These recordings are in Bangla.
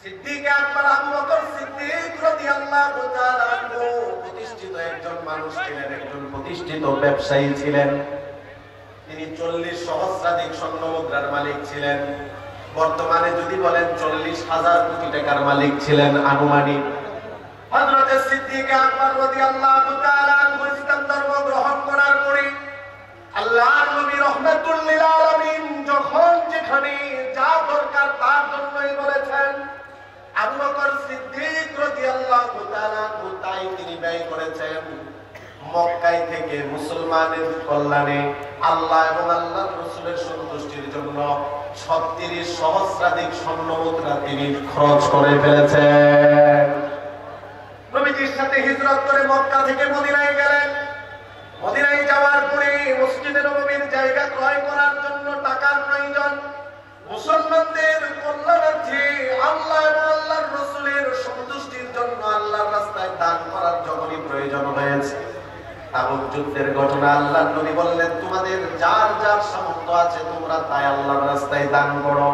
সিদ্দিক আকবর আবু বকর সিদ্দিক রাদিয়াল্লাহু তাআলা আনহু প্রতিষ্ঠিত একজন মানুষ ছিলেন, একজন প্রতিষ্ঠিত ব্যবসায়ী ছিলেন। তিনি 40 সহস্রাধিক স্বর্ণ মুদ্রার মালিক ছিলেন। বর্তমানে যদি বলেন 40,000 কোটি টাকার মালিক ছিলেন আনুমানিক। হযরত সিদ্দিক আকবর রাদিয়াল্লাহু তাআলা আনহু ইসলাম ধর্ম গ্রহণ করার পরে আল্লাহর নবী রাহমাতুল লিল আলামিন যখন যেখানে যা দরকার তার জন্যই বলেছেন, আবু বকর সিদ্দিক রাদিয়াল্লাহু তাআলা আনহু তাই তিনি ব্যয় করেছেন। মক্কায় থেকে মুসলমানের কল্যাণে আল্লাহ এবং আল্লাহর রাসূলের সন্তুষ্টির জন্য 36 সহস্রাধিক স্বর্ণ মুদ্রা তিনি খরচ করে ফেলেছেন। নবীজির সাথে হিজরত করে মক্কা থেকে মদিনায় গেলেন। মদিনায় যাওয়ার পরে মসজিদে নববীর জায়গা ক্রয় করার জন্য টাকার প্রয়োজন। মুসলমানদের কল্যাণার্থে আল্লাহ এবং আল্লাহর রাসূলের সন্তুষ্টির জন্য আল্লাহর রাস্তায় দান করার যখনই প্রয়োজন হয়েছে, তাবুক যুদ্ধের ঘটনা আল্লাহর নবী বললেন, তোমাদের যার যার সামর্থ্য আছে তোমরা তাই আল্লাহর রাস্তায় দান করো।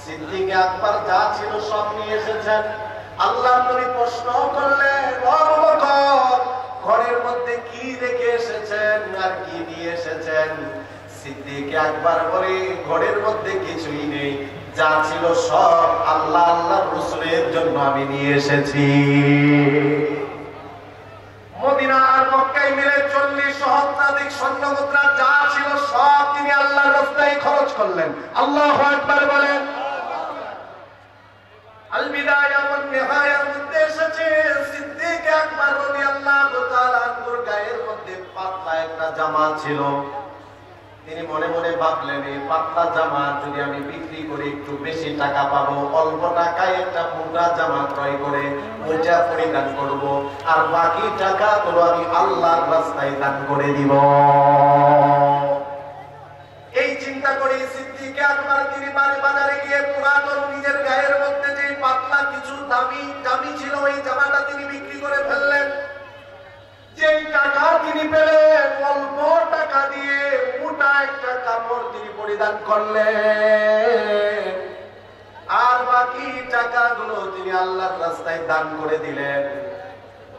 সিদ্দিক আকবর যা ছিল সব নিয়ে এসেছেন। আল্লাহর নবী প্রশ্ন করলেন, আবু বকর ঘরের মধ্যে কি রেখে এসেছেন আর কি নিয়ে এসেছেন? সিদ্দিক আকবর বলে, ঘরের মধ্যে কিছুই নেই, যা ছিল সব আল্লাহ আল্লাহর রাসূলের জন্য আমি নিয়ে এসেছি। মদিনা আর মক্কায় মিলে 40 সহস্রাধিক স্বর্ণ মুদ্রা যা ছিল সব তিনি আল্লাহর রাস্তায় খরচ করলেন। আল্লাহু আকবার বলেন। আল বিদায়া ওয়ান নিহায়ার মধ্যে এসেছে সিদ্দিক আকবর রাদিয়াল্লাহু তাআলা আনহুর গায়ের মধ্যে পাতলা একটা জামা ছিল। তিনি মনে মনে ভাবলেন, এই পাতলা জামা যদি আমি বিক্রি করে একটু বেশি টাকা পাবো, অল্প টাকায় একটা মোটা জামা ক্রয় করে ওইটা পরিধান করব, আর বাকি টাকাগুলো আমি আল্লাহর রাস্তায় দান করে দিব। এই চিন্তা করে সিদ্দিক আকবর তিনি বাজারে গিয়ে পুরাতন নিজের গায়ের মধ্যে যে পাতলা কিছু দামি ছিল ওই জামাটা তিনি বিক্রি করে ফেললেন। যে টাকা তিনি পেলেন অল্প টাকা দিয়ে মোটা একটা কাপড় তিনি পরিধান করলেন, আর বাকি টাকাগুলো তিনি আল্লাহর রাস্তায় দান করে দিলেন।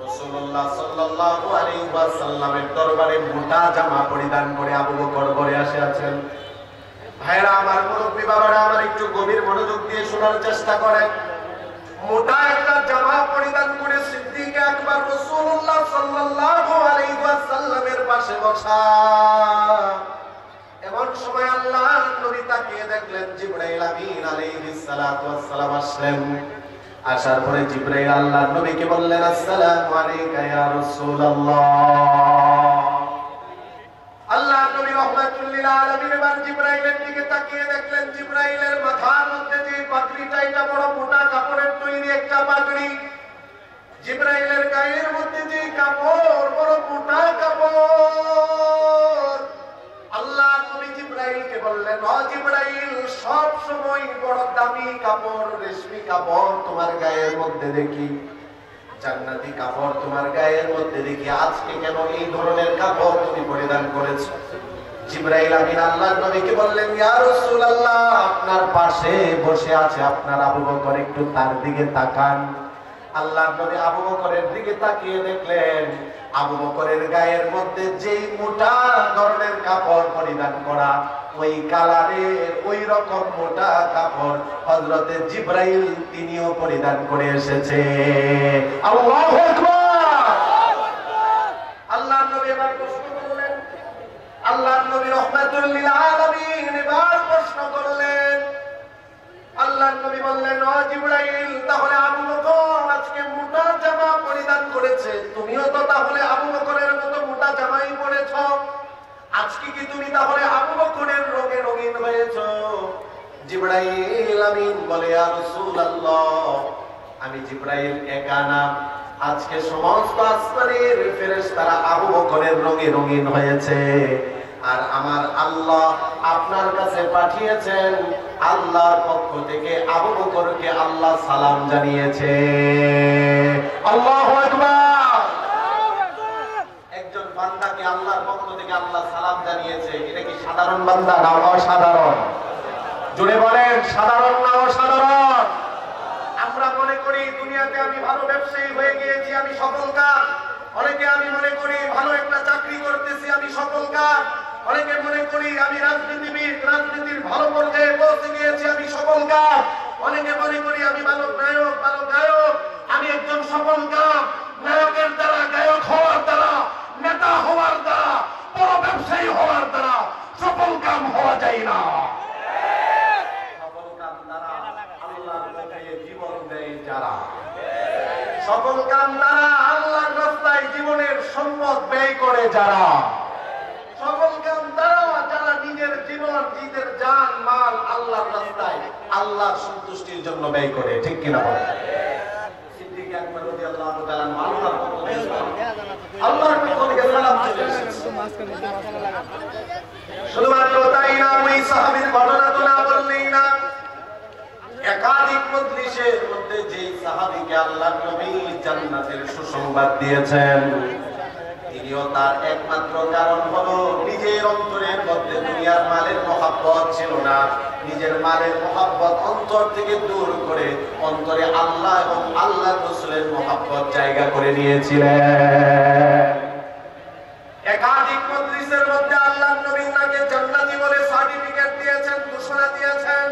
রাসূলুল্লাহ সাল্লাল্লাহু আলাইহি ওয়াসাল্লামের দরবারে মোটা জামা পরিধান করে আবু বকর ঘরে আসে আছেন। ভাইরা আমার, মুরব্বী বাবারা আমার, একটু গভীর মনোযোগ দিয়ে শোনার চেষ্টা করেন। মোটা একটা জামা পরিধান করে সিদ্দিক আকবর রাসূলুল্লাহ সাল্লাল্লাহু আলাইহি ওয়াসাল্লামের পাশে বসা। এমন সময় আল্লাহর নবী তাকিয়ে দেখলেন জিবরাইল আমিন আলাইহিস সালাতু ওয়াস সালাম আসলেন। আসার পরে জিবরাইল আল্লাহর নবীকে বললেন, আসসালামু আলাইকা ইয়া রাসূলুল্লাহ। আল্লাহর নবী রাহমাতুল লিল আলামিন এবার জিবরাইলের দিকে তাকিয়ে দেখলেন জিবরাইলের মাথার মধ্যে যে পাগড়িটা, এটা বড় মোটা কাপড়ের তৈরি একটা পাগড়ি। জিবরাইলের গায়ের মধ্যে যে কাপড়, বড় মোটা কাপড়। আল্লাহর নবী জিবরাইলকে বললেন, ও জিবরাইল, সব সময় বড় দামি কাপড়, রেশমি কাপড় তোমার গায়ের মধ্যে দেখি, জান্নাতি কাপড় তোমার গায়ের মধ্যে দেখি, আজকে কেন এই ধরনের কাপড় তুমি পরিধান করেছো? জিবরাইল আমিন আল্লাহর নবীকে বললেন, ইয়া রাসূলুল্লাহ, আপনার পাশে বসে আছে আপনার আবু বকর, একটু তার দিকে তাকান। আল্লাহর নবী আবু বকরের দিকে তাকিয়ে দেখলেন আবু বকরের গায়ের মধ্যে যেই মোটা ধরনের কাপড় পরিধান করা, ওই কালারের ওই রকম মোটা কাপড় হযরতে জিবরাইল তিনিও পরিধান করে এসেছে। আল্লাহু আকবার। আল্লাহর নবী এবার প্রশ্ন করলেন, আল্লাহর নবী রাহমাতুল লিল আলামিন এবার প্রশ্ন করলেন। আল্লাহর নবী বললেন, ও জিবরাইল, তাহলে আবু বকর আজকে মোটা জামা পরিধান করেছে, তুমিও তো তাহলে আবু বকরের মতো মোটা জামাই পরেছো, আজকে কি তুমি তাহলে আবু বকরের রঙে রঙিন হয়েছো? জিবরাইল আমিন বলে, ইয়া রাসূলুল্লাহ, আমি জিবরাইল একা না, আজকে সমস্ত আসমানের ফেরেশতারা আবু বকরের রঙে রঙিন হয়েছে। আর আমার আল্লাহ আপনার কাছে পাঠিয়েছেন, আল্লাহর পক্ষ থেকে আবু বকরকে আল্লাহ সালাম জানিয়েছে। আল্লাহু আকবার। একজন বান্দাকে আল্লাহর পক্ষ থেকে আল্লাহ সালাম জানিয়েছে, এটা কি সাধারণ বান্দা না অসাধারণ? জোরে বলেন, সাধারণ না অসাধারণ? আমরা অনেকে আমি মনে করি ভালো একটা চাকরি করতেছি, আমি সফল কাজ। অনেকে মনে করি আমি রাজনীতিবিদ, রাজনীতির ভালো পর্যায়ে পৌঁছে গিয়েছি, আমি সফল কাজ। অনেকে মনে করি আমি ভালো নায়ক, ভালো গায়ক, আমি একজন সফল কাজ। নায়কের দ্বারা, গায়ক হওয়ার দ্বারা, নেতা হওয়ার দ্বারা, বড় ব্যবসায়ী হওয়ার দ্বারা সফল কাম হওয়া যায় না। সফল কাম দ্বারা আল্লাহর পথে জীবন দেয় যারা, সফল কাম দ্বারা আল্লাহর রাস্তায় জীবনের সম্পদ ব্যয় করে যারা, সফল কাম দ্বারা যারা নিজের জীবন, নিজের জান মাল আল্লাহর রাস্তায় আল্লাহর সন্তুষ্টির জন্য ব্যয় করে। ঠিক কিনা বলেন? সিদ্দিক আকবর রাদিয়াল্লাহু তাআলা আল্লাহর পক্ষ থেকে সালাম চলে এসেছে। শুধুমাত্র তাই না, ওই সাহাবীর ঘটনা তো না বললেই না। একাধিক মজলিসের মধ্যে যে সাহাবীকে আল্লাহর নবী জান্নাতের সুসংবাদ দিয়েছেন, তিনিও তার একমাত্র কারণ হলো নিজের অন্তরের মধ্যে দুনিয়ার মালের মহব্বত ছিল না। নিজের মালের মহব্বত অন্তর থেকে দূর করে অন্তরে আল্লাহ এবং আল্লাহর রাসূলের মহব্বত জায়গা করে নিয়েছিলেন। একাধিক মজলিসের মধ্যে আল্লাহর নবী তাকে জান্নাতি বলে সার্টিফিকেট দিয়েছেন, ঘোষণা দিয়েছেন।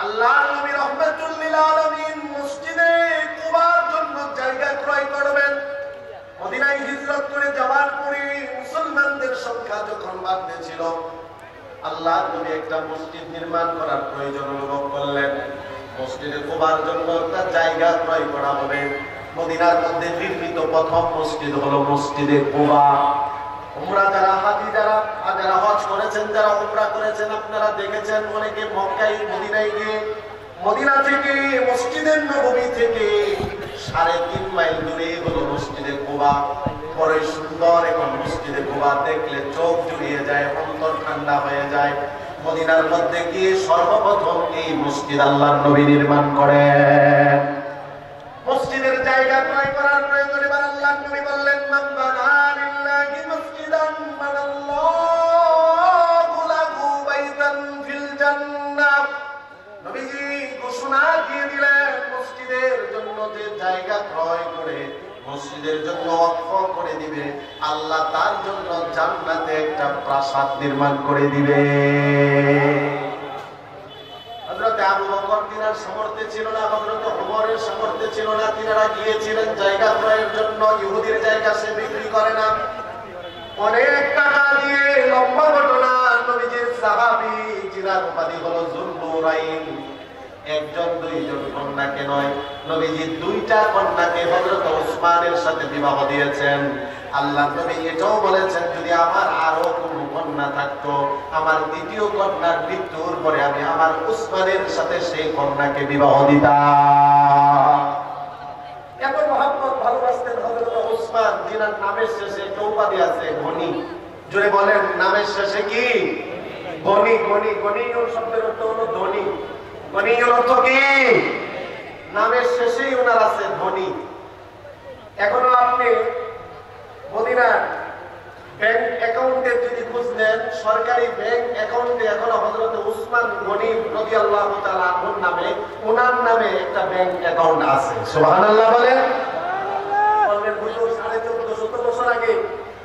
আল্লাহর নবী রাহমাতুল লিল আলামিন মসজিদে কুবার জন্য জায়গা ক্রয় করবেন। মদিনায় হিজরত করে যাওয়ার পরে মুসলমানদের সংখ্যা যখন বাড়তেছিল, আল্লাহর নবী একটা মসজিদ নির্মাণ করার প্রয়োজন অনুভব করলেন। মসজিদে কুবার জন্য একটা জায়গা ক্রয় করা হবে। মদিনার মধ্যে নির্মিত প্রথম মসজিদ হলো মসজিদে কুবা। উমরা যারা, হাজী যারা হজ করেছেন, যারা উমরা করেছেন, আপনারা দেখেছেন অনেকে মক্কায় মদিনায় গিয়ে মদিনা থেকে মসজিদের নববী থেকে 3.5 মাইল দূরে হলো মসজিদে কুবা। পরে সুন্দর এখন মসজিদে কুবা দেখলে চোখ জুড়িয়ে যায়, অন্তর ঠান্ডা হয়ে যায়। মদিনার মধ্যে গিয়ে সর্বপ্রথম এই মসজিদ আল্লাহর নবী নির্মাণ করেন। মসজিদের জায়গা ক্রয় করার প্রয়োজনে আল্লাহর নবী বললেন, মান বানা লিল্লাহি মসজিদান বানাল্লাহু লাহু বাইতান ফিল জান্নাহ। নবীজি ঘোষণা দিয়ে দিলেন, মসজিদের জন্য যে জায়গা ক্রয় করে মসজিদের জন্য ওয়াকফ করে দিবে, আল্লাহ তার জন্য জান্নাতে একটা প্রাসাদ নির্মাণ করে দিবে। হযরত আবু বকর তিনার সামর্থ্য ছিল না, হযরত ওমরের সামর্থ্য ছিল না, তিনারা গিয়েছিলেন জায়গা ক্রয়ের জন্য। ইহুদির জায়গা সে বিক্রি করে না, অনেক টাকা দিয়ে। লম্বা ঘটনা, নবীজির সাহাবী যিনার উপাধি হলো যুলনুরাইন, একজন দুইজন কন্যাকে নয়, নবীজি 2টা কন্যাকে হযরত ওসমানের সাথে বিবাহ দিয়েছেন। আল্লাহ নবী এটাও বলেছেন, যদি আমার আরো কোনো কন্যা থাকতো, আমার দ্বিতীয় কন্যার মৃত্যুর পরে আমি আমার ওসমানের সাথে সেই কন্যাকে বিবাহ দিতাম। এত মহব্বত ভালোবাসতেন হযরত ওসমান, যিনার নামের শেষে একটা উপাধি আছে গনি। জোরে বলেন, নামের শেষে কি? গনি। গনি, গনিউল শব্দের অর্থ হলো ধনী। গনিউল অর্থ কি? নামের শেষেই ওনার আছে ধনী। এখনো আপনি মদিনার ব্যাংক অ্যাকাউন্টে যদি খোঁজ নেন, সরকারি ব্যাংক অ্যাকাউন্টে এখনো হযরত ওসমান গনি রাদিয়াল্লাহু তাআলা আনহুর নামে, ওনার নামে একটা ব্যাংক অ্যাকাউন্ট আছে। সুবহানাল্লাহ বলেন। বলবেন হুজুর 1450 বছর আগে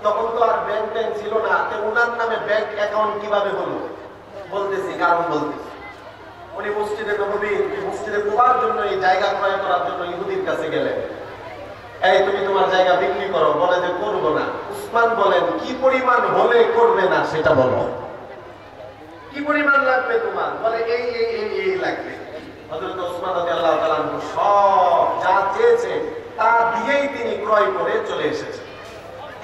তখন তো আর ব্যাংক ছিল না, তো ওনার নামে ব্যাংক অ্যাকাউন্ট কিভাবে হলো? বলতেছি, কারণ বলতেছি। উনি মসজিদে নববী, মসজিদে কুবার জন্য এই জায়গা ক্রয় করার জন্য ইহুদির কাছে গেলেন। এই তুমি তোমার জায়গা বিক্রি করো। বলে যে করবো না। উসমান বলেন, কি পরিমাণ হলে করবে না সেটা বলো, কি পরিমাণ লাগবে তোমার? বলে এই এই এই এই লাগবে। হযরত ওসমান রাদিয়াল্লাহু তাআলা সব যা চেয়েছে তা দিয়েই তিনি ক্রয় করে চলে এসেছেন।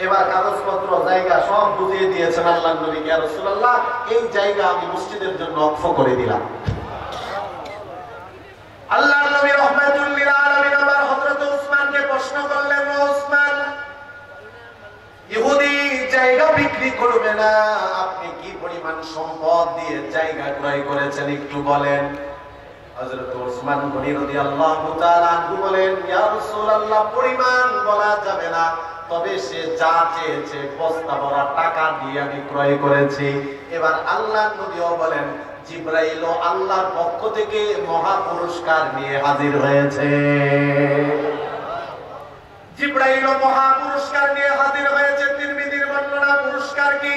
এবার কাগজপত্র জায়গা সব বুঝিয়ে দিয়েছেন আল্লাহর নবী, ইয়া রাসূলুল্লাহ এই জায়গা আমি মসজিদের জন্য ওয়াকফ করে দিলাম। আল্লাহর নবী রাহমাতুল লিল আলামিন আবার হযরত ওসমানকে প্রশ্ন করলেন, ওসমান, ইহুদি জায়গা বিক্রি করবে না, আপনি কি পরিমাণ সম্পদ দিয়ে জায়গা ক্রয় করেছেন একটু বলেন। হযরত ওসমান গনি রাদিয়াল্লাহু তাআলা আনহু বলেন, ইয়া রাসূলুল্লাহ পরিমাণ বলা যাবে না, তবে সে যা চেয়েছে বস্তা ভরা টাকা দিয়ে আমি ক্রয় করেছি। এবার আল্লাহর নবীও বলেন, জিবরাইল আল্লাহর পক্ষ থেকে মহা পুরস্কার নিয়ে হাজির হয়েছে। জিবরাইল মহা পুরস্কার নিয়ে হাজির হয়েছে। তিরমিজির বর্ণনা, পুরস্কার কি?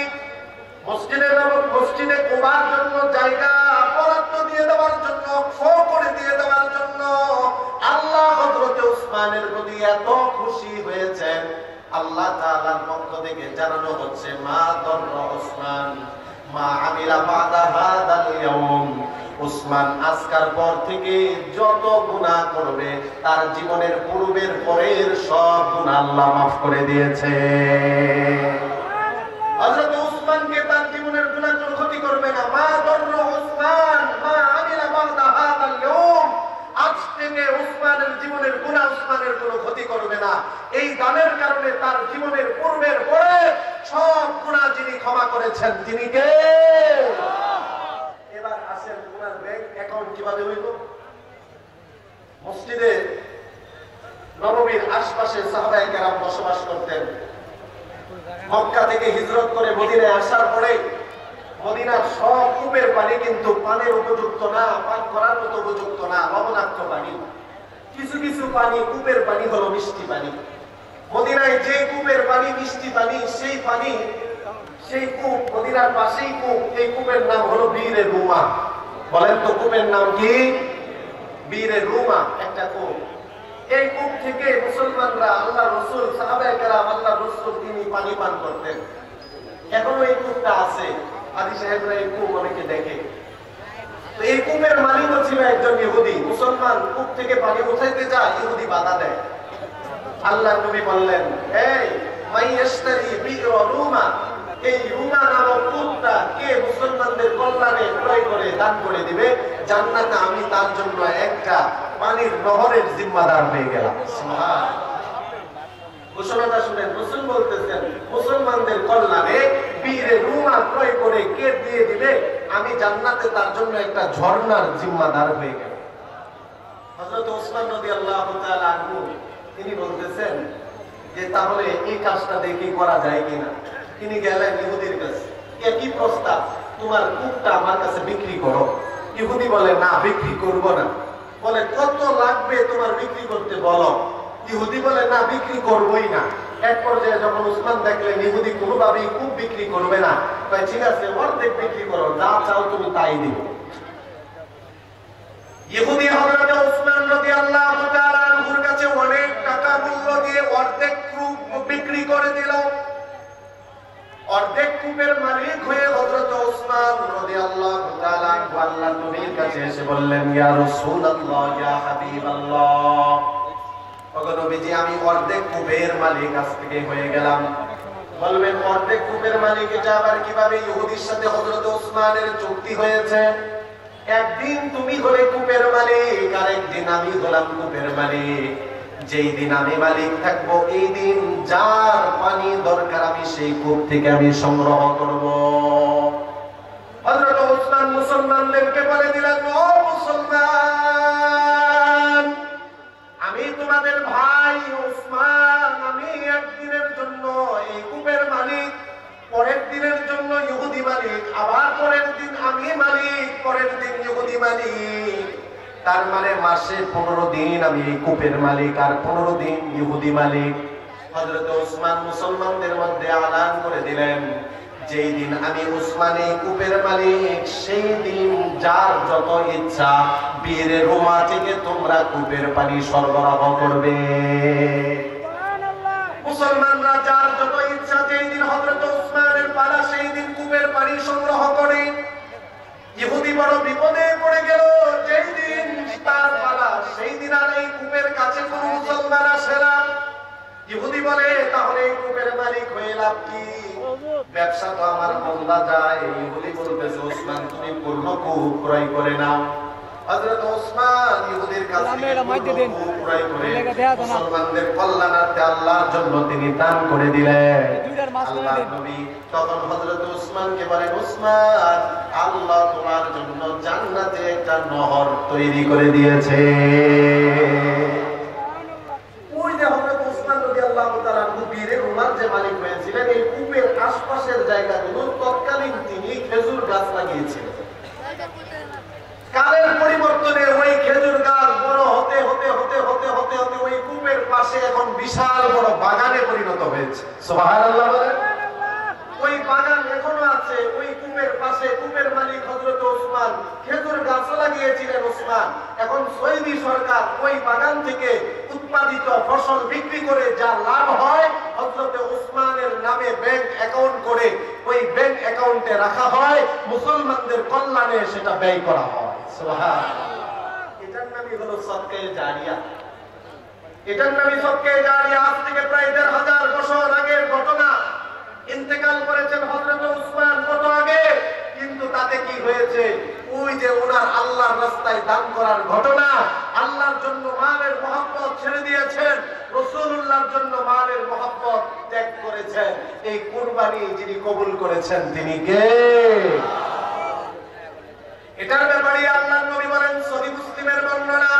মসজিদে কুবার জন্য জায়গা বরাদ্দ দিয়ে দেওয়ার জন্য, করে দিয়ে দেওয়ার জন্য আল্লাহ হযরত উসমানের প্রতি এত খুশি হয়েছেন। আল্লাহ তাআলার পক্ষ থেকে জানানো হচ্ছে, মা দররা উসমান মা আমিলা বাদা হাদাল ইয়াউম। উসমান আজকের পর থেকে যত গুনাহ করবে তার জীবনের পূর্বের পরের সব গুনাহ আল্লাহ মাফ করে দিয়েছে। হযরত উসমানকে তার জীবনের গুনাহ কোনো ক্ষতি করবে না। মা দররা উসমান মা আমিলা বাদা হাদাল ইয়াউম। আজ থেকে উসমানের জীবনের গুনাহ উসমানের কোনো ক্ষতি করবে না। এই দানের কারণে তার জীবনের পূর্বের পরে সব গুনাহ যিনি ক্ষমা করেছেন তিনি কে? এবার আসেন গুনার ব্যাংক অ্যাকাউন্ট কিভাবে হইল? মসজিদে নববীর আশপাশে সাহাবায়ে কেরাম বসবাস করতেন। মক্কা থেকে হিজরত করে মদিনায় আসার পরে মদিনার সব কূপের পানি কিন্তু পানের উপযুক্ত না, পান করার মতো উপযুক্ত না, লবণাক্ত পানি। কিছু কিছু পানি কূপের পানি হলো মিষ্টি পানি। মদিনায় যে কূপের পানি মিষ্টি পানি, সেই কূপ মদিনার পাশেই কূপ। এই কূপের নাম হলো বীরে রুমা। বলেন তো কূপের নাম কি? বীরে রুমা একটা কূপ। এই কূপ থেকে মুসলমানরা আল্লাহ রাসূল সাহাবায়ে কেরাম আল্লাহ রাসূল তিনি পানি পান করতেন। এখনো এই কূপটা আছে। হাজী সাহেবরা এই কূপ অনেকে দেখে। তো এই কূপের মালিক ছিল একজন ইহুদি। মুসলমান কূপ থেকে পানি উঠাইতে যায়, ইহুদি বাধা দেয়। আল্লাহর নবী বললেন, এই মাইয়াশতারি বি'র রুমা, এই রুমা নামক কূপটা কে মুসলমানদের কল্যাণে ক্রয় করে দান করে দিবে, জান্নাতে আমি তার জন্য একটা পানির নহরের জিম্মাদার হয়ে গেলাম। সুবহানাল্লাহ। ঘোষণাটা শুনেন, রাসূল বলতেছেন মুসলমানদের কল্যাণে বীরে রুমা ক্রয় করে কে দিয়ে দিবে, আমি জান্নাতে তার জন্য একটা ঝর্ণার জিম্মাদার হয়ে গেলাম। হযরত ওসমান রাদিয়াল্লাহু তাআলা আনহু তিনি বলতেছেন যে তাহলে এই কাজটা দেখি করা যায় কিনা। তিনি গেলেন ইহুদির কাছে, একই প্রস্তাব, তোমার কূপটা আমার কাছে বিক্রি করো। ইহুদি বলে, না বিক্রি করব না। বলে, কত লাগবে তোমার বিক্রি করতে বলো। ইহুদি বলে, না বিক্রি করবই না। এক পর্যায়ে যখন উসমান দেখলেন ইহুদি কোনোভাবেই কূপ বিক্রি করবে না, তাই ঠিক আছে অর্ধেক বিক্রি করো, যা চাও তুমি তাই দিবে। ইহুদি হযরত উসমান রাদিয়াল্লাহু তাআলা আনহুর কাছে অনেক টাকা মূল্য দিয়ে অর্ধেক কূপ বিক্রি করে দিল। অর্ধেক কূপের মালিক হয়ে হযরত উসমান রাদিয়াল্লাহু তাআলা আনহু আল্লাহর নবীর কাছে এসে বললেন, ইয়া রাসূলুল্লাহ, ইয়া হাবিবাল্লাহ, ওগো নবীজি আমি অর্ধেক কূপের মালিক আজ থেকে হয়ে গেলাম। বলবেন অর্ধেক কূপের মালিক এটা আবার কিভাবে? ইহুদির সাথে হযরত উসমানের চুক্তি হয়েছে। একদিন তুমি হলে কূপের মালিক, আর একদিন আমি হলাম কূপের মালিক। যেই দিন আমি মালিক থাকবো এই দিন যার পানি দরকার আমি সেই কূপ থেকে আমি সংগ্রহ করব। হযরত উসমান মুসলমানদেরকে বলে দিলেন, ও মুসলমান, আমি তোমাদের ভাই উসমান, আমি একদিনের জন্য এই কূপের মালিক, পরের দিনের জন্য ইহুদি মালিক, আবার পরের দিন আমি মালিক, পরের দিন ইহুদি মালিক। তার মানে মাসে 15 দিন আমি এই কূপের মালিক আর 15 দিন ইহুদি মালিক। হযরত উসমান মুসলমানদের মধ্যে আলান করে দিলেন, যেই দিন আমি উসমান এই কূপের মালিক সেই দিন যার যত ইচ্ছা বীরে রুমা থেকে তোমরা কূপের পানি সরবরাহ করবে। মুসলমানরা যার যত ইচ্ছা যেই দিন হযরত উসমানের পালা সেই দিন কূপের পানি সংগ্রহ করে। ইহুদি বড় বিপদে পড়ে গেল, যেই দিন তার পালা সেই দিন আর এই কূপের কাছে কোনো মুসলমান আসে না। ইহুদি বলে, তাহলে এই কূপের মালিক হয়ে লাভ কি? ব্যবসা তো আমার বন্ধা যায়। ইহুদি বলতেছে, উসমান তুমি পূর্ণ কূপ ক্রয় করে নাও। হযরত উসমান ইহুদির কাছ থেকে কূপ ক্রয় করে মুসলমানদের কল্যাণার্থে আল্লাহর জন্য তিনি দান করে দিলেন। আল্লাহর নবী তখন হযরত উসমানকে বলেন, উসমান, আল্লাহ তোমার জন্য জান্নাতে একটা নহর তৈরি করে দিয়েছে। ওই যে হযরত উসমান রাদিয়াল্লাহু তাআলা বীরে রুমার যে মালিক হয়েছিলেন, এই কূপের আশপাশের জায়গাগুলো তৎকালীন তিনি খেজুর গাছ লাগিয়েছিলেন। কালের পরিবর্তনে ওই খেজুর গাছ বড় হতে হতে হতে হতে হতে হতে ওই কূপের পাশে এখন বিশাল বড় সুবহানাল্লাহ বলেন। ওই বাগান এখনো আছে, ওই কূপের পাশে কূপের মালিক হযরত ওসমান, খেজুর গাছ লাগিয়েছিলেন ওসমান। এখন সৌদি সরকার ওই বাগান থেকে উৎপাদিত ফসল বিক্রি করে যা লাভ হয় হযরত ওসমানের নামে ব্যাংক অ্যাকাউন্ট করে ওই ব্যাংক অ্যাকাউন্টে রাখা হয়, মুসলমানদের কল্যাণে সেটা ব্যয় করা হয়। সুবহানাল্লাহ। এটার নামই হলো সদকায়ে জারিয়া। এটার নামই সদকায়ে জারিয়া। আজ থেকে প্রায় ১৫০০ বছর আগের ঘটনা। ইন্তেকাল করেছেন হযরত ওসমান কত আগে, কিন্তু তাতে কি হয়েছে? ওই যে ওনার আল্লাহর রাস্তায় দান করার ঘটনা, আল্লাহর জন্য মালের মহব্বত ছেড়ে দিয়েছেন, রাসূলুল্লাহর জন্য মালের মহব্বত ত্যাগ করেছেন। এই কুরবানি যিনি কবুল করেছেন তিনি কে? এটার ব্যাপারে আল্লাহর নবী বলেন, সহিহ মুসলিমের বর্ণনা,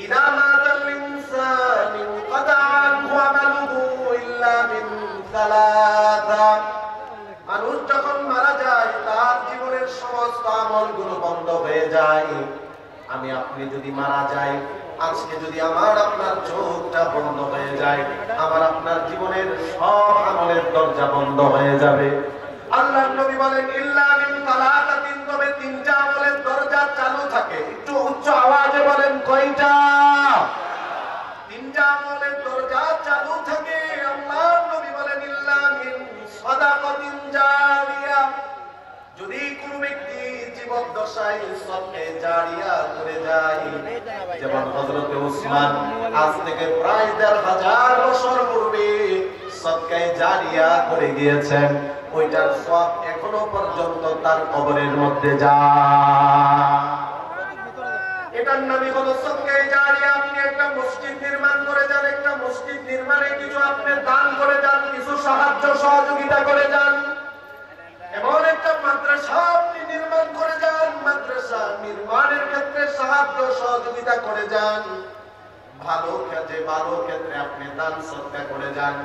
ইদা মাতাল ইনসানু কাদা আনহু আমালুহু ইল্লা মিন সালাসা। মানুষ যখন মারা যায় তার জীবনের সমস্ত আমলগুলো বন্ধ হয়ে যায়। আমি আপনি যদি মারা যাই, আজকে যদি আমার আপনার চোখটা বন্ধ হয়ে যায়, আমার আপনার জীবনের সব আমলের দরজা বন্ধ হয়ে যাবে। আল্লাহর নবী বলেন, ইল্লা মিন সালাসাতিন, তবে তিনটা আমলের দরজা চালু থাকে। একটু উচ্চ আওয়াজে বলেন, কয়টা? তিনটা আমলের দরজা চালু থাকে। আল্লাহর নবী বলেন, ইল্লা মিন সাদাকাতিন জারিয়া, যদি কোনো ব্যক্তি জীবদ্দশায় সদকায়ে জারিয়া করে যায়, যেমন হযরত ওসমান আজ থেকে প্রায় ১৫০০ বছর পূর্বে সদকায়ে জারিয়া করে গিয়েছেন, ওইটার সওয়াব এখনো পর্যন্ত তার কবরের মধ্যে যায়। এটার নামই হলো সদকায়ে জারিয়া। আপনি একটা মসজিদ নির্মাণ করে যান, একটা মসজিদ নির্মাণে কিছু আপনি দান করে যান, কিছু সাহায্য সহযোগিতা করে যান। এমন একটা মাদ্রাসা আপনি নির্মাণ করে যান, মাদ্রাসা নির্মাণের ক্ষেত্রে সাহায্য সহযোগিতা করে যান। ভালো কাজে ভালো ক্ষেত্রে আপনি দান সদকা করে যান।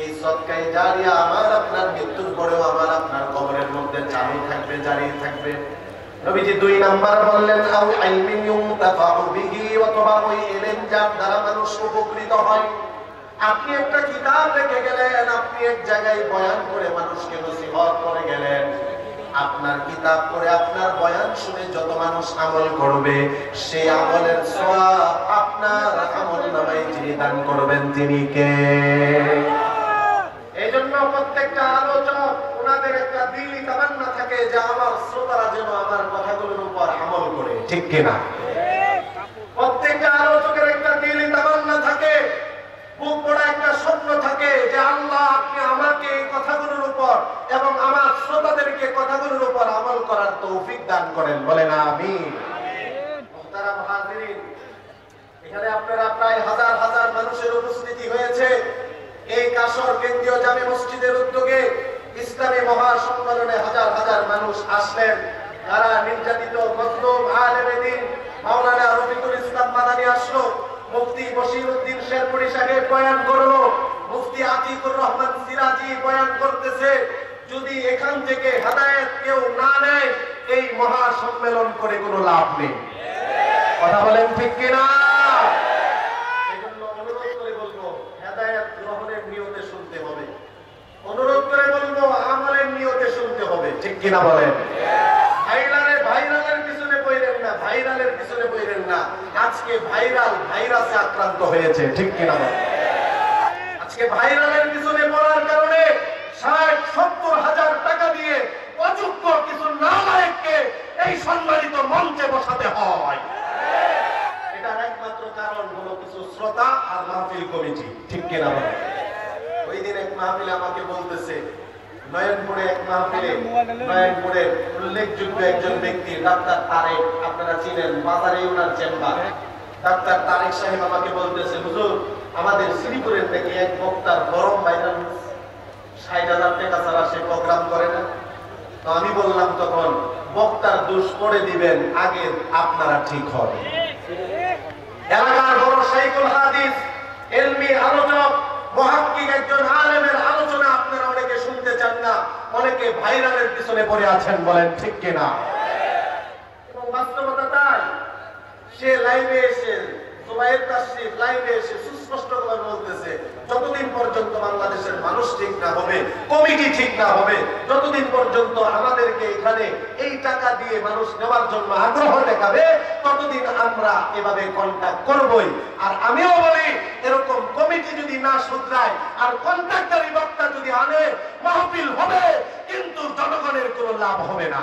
এই সদকায়ে জারিয়া আমার আপনার মৃত্যুর পরেও আমার আপনার কবরের মধ্যে চালু থাকবে, জারি থাকবে। নবীজি ২ নাম্বার বললেন, আও ইলমিন ইউনতাফাউ বিহি, অথবা ওই ইলম যার দ্বারা মানুষ উপকৃত হয়। আপনি একটা কিতাব রেখে গেলেন, আপনি এক জায়গায় বয়ান করে মানুষকে নসিহত করে গেলেন। আপনার কিতাব পড়ে আপনার বয়ান শুনে যত মানুষ আমল করবে, সেই আমলের সওয়াব আপনার আমলনামায় যিনি দান করবেন তিনি কে? এইজন্য প্রত্যেকটা আলোচক ওনাদের একটা দিলি তামান্না থাকে যে আমার শ্রোতারা যেন আমার কথাগুলোর উপর আমল করে, ঠিক কিনা? প্রত্যেকটা আলোচকের একটা দিলি তামান্না থাকে, খুব বড় একটা স্বপ্ন থাকে যে আল্লাহ আপনি আমাকে এই কথাগুলোর উপর এবং আমার শ্রোতাদেরকে কথাগুলোর উপর আমল করার তৌফিক দান করেন, বলেন আমিন। মুহতারাম হাজিরিন, এখানে আপনারা প্রায় হাজার হাজার মানুষের উপস্থিতি হয়েছে। এই কাশর কেন্দ্রীয় জামে মসজিদের উদ্যোগে ইসলামী মহাসম্মেলনে হাজার হাজার মানুষ আসলেন। যারা নির্যাতিত মজলুম আলেমে দ্বীন মাওলানা রফিকুল ইসলাম মাদানী আসলো, মুফতি বশিরউদ্দিন শেরপুরি সাহেব বয়ান করলো, মুফতি আতিকুর রহমান সিরাজি বয়ান করতেছে। যদি এখান থেকে হেদায়েত কেউ না নেয়, এই মহাসম্মেলন করে কোনো লাভ নেই। কথা বলেন ঠিক কিনা? অনুরোধ করে বলবো আমলের নিয়তে শুনতে হবে, ঠিক কিনা বলেন? ভাইরালের পিছনে পড়েন না, ভাইরালের পিছনে পড়েন না। আজকে ভাইরাল ভাইরাসে আক্রান্ত হয়েছে, ঠিক কিনা বলেন? আজকে ভাইরালের পিছনে পড়ার কারণে ৬০-৭০ হাজার টাকা দিয়ে অযোগ্য কিছু নালায়েককে এই সম্মানিত মঞ্চে বসাতে হয়। এটার একমাত্র কারণ হলো কিছু শ্রোতা আর মাহফিল কমিটি, ঠিক কিনা বলেন? ওই দিন এক মাহফিলে আমাকে বলতেছে, নয়নপুরে এক মাহফিলে, নয়নপুরের উল্লেখযোগ্য একজন ব্যক্তি ডাক্তার তারেক, আপনারা চিনেন, বাজারে ওনার চেম্বার। ডাক্তার তারেক সাহেব আমাকে বলতেছে, হুজুর আমাদের শ্রীপুরের থেকে এক বক্তার গরম ভাইরাল ৬০,০০০ টাকা ছাড়া সে প্রোগ্রাম করে না। তো আমি বললাম তখন, বক্তার দোষ করে দিবেন, আগে আপনারা ঠিক হবে। এলাকার বড় শাইখুল হাদিস, ইলমি আলোচক, মুহাক্কিক একজন আলেমের আলোচনা আপনারা অনেকে শুনতে চান না, অনেকে ভাইরালের পিছনে পড়ে আছেন, বলেন ঠিক কিনা? এবং বাস্তবতা তাই। সে লাইভে এসে, জুবাইর তাশরিফ লাইভে এসে সুস্পষ্ট করে বলতেছে, যতদিন পর্যন্ত বাংলাদেশের মানুষ ঠিক না হবে, কমিটি ঠিক না হবে, যতদিন পর্যন্ত আমাদেরকে এখানে এই টাকা দিয়ে মানুষ নেওয়ার জন্য আগ্রহ দেখাবে, ততদিন আমরা এভাবে কন্ট্যাক্ট করবই। আর আমিও বলি, এরকম কমিটি যদি না শুধরায় আর কন্ট্রাক্টরি বক্তা যদি আনে, মাহফিল হবে কিন্তু জনগণের কোনো লাভ হবে না।